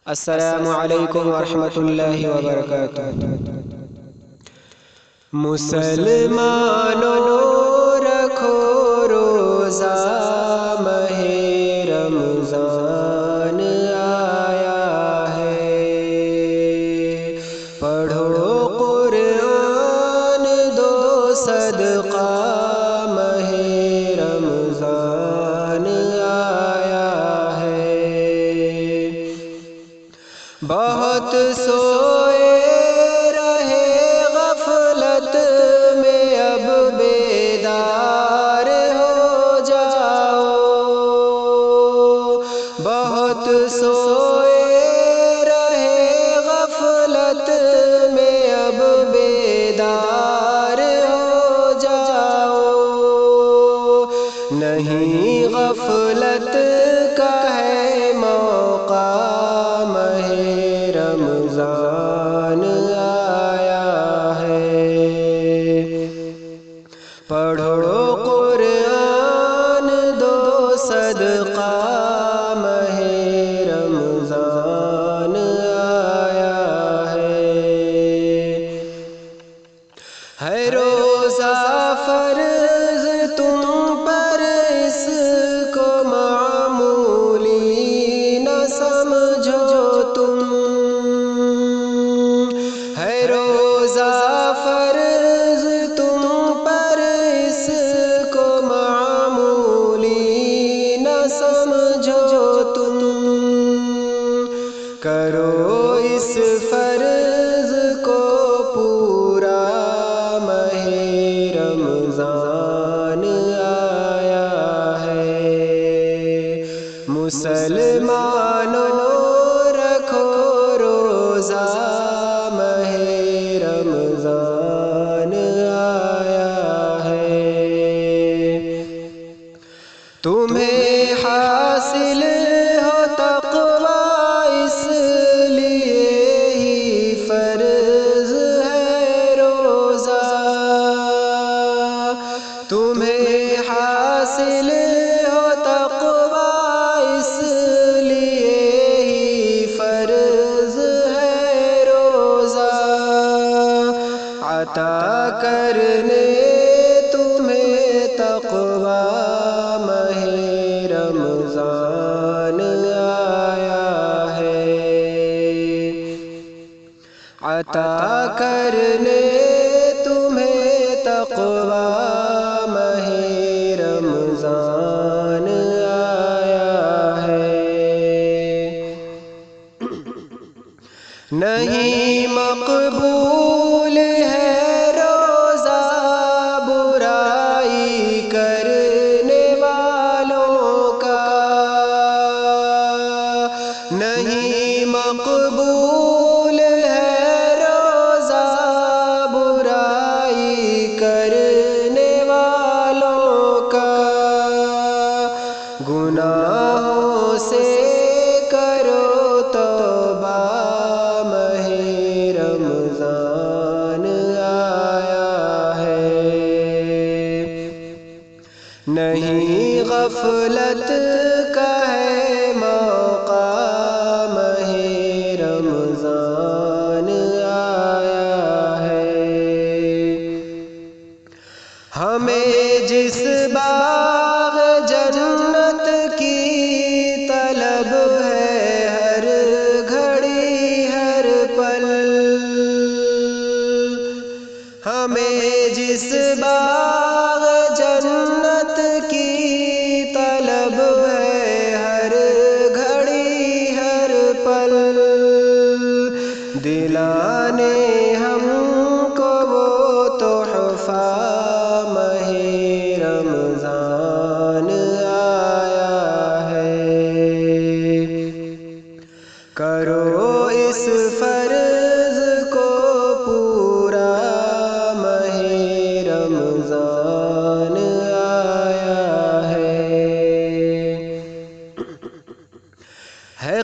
السلام علیکم ورحمۃ اللہ وبرکاتہ۔ مسلمانوں رکھو روزہ، ماہ رمضان آیا ہے۔ پڑھو قرآن، دو صدقہ، ماہ رمضان آیا ہے۔ بہت سوئے رہے غفلت میں، اب بیدار ہو جاؤ۔ بہت سوئے رہے غفلت میں، اب بیدار ہو جاؤ۔ نہیں غفلت کا ہے موقع، ماہ رمضان آیا ہے۔ پڑھو قرآن، دو صدقہ، ماہ رمضان آیا ہے۔ روزہ فرض تم پر، اس کو معمولی نہ سمجھو تم۔ ہے روزہ فرض تم پر، اس کو معمولی نہ سمجھو تم۔ کرو اس فرض کو پورا، ماہ رمضان آیا ہے۔ مسلمانوں رکھو روزہ، ماہ رمضان آیا ہے۔ تمہیں حاصل ہو تقوی، اس لیے ہی فرض ہے روزہ۔ تمہیں حاصل ہو تقوی، اس لیے ہی فرض ہے روزہ۔ عطا کرنے تمہیں تقوی، ماہ رمضان آیا ہے۔ عطا کرنے تمہیں تقوی، ماہ رمضان آیا ہے۔ نہیں مقبول ہے روزہ برائی کرنے والوں کا۔ نہیں مقبول ہے روزہ برائی کرنے والوں کا۔ گناہوں سے کرو توبہ، ماہ رمضان آیا ہے۔ نہیں غفلت کا ہے موقع، ماہ رمضان آیا ہے۔ ہمیں جس باغ جنت کی طلب ہے، ہر گھڑی ہر پل۔ ہمیں جس باغ جنت کی طلب ہے، ہر گھڑی ہر پل۔ دلانے ہم کو وہ تحفہ، ماہ رمضان آیا ہے۔ کرو اس فرض کو پورا، ماہ رمضان آیا ہے۔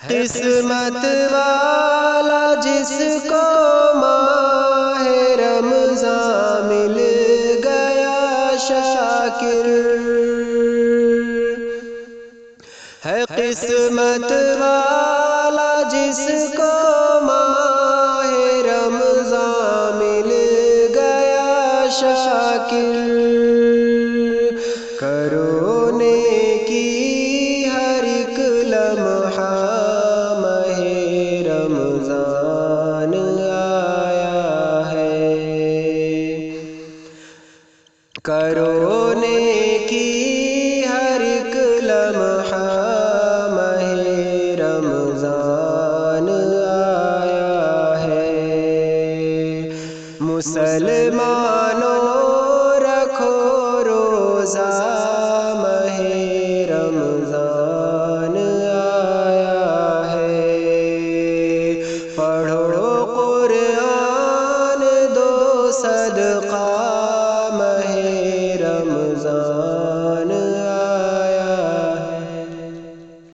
قسمت والا جس کو ماہ رمضان مل گیا شاکر۔ ہے قسمت والا جس جس کو ماہ رمضان مل گیا شاکر، کرو نیکی ہر ایک لمحہ ماہ رمضان آیا ہے، کرو نیکی ہر ایک لمحہ ماہ رمضان آیا ہے۔ مسلمان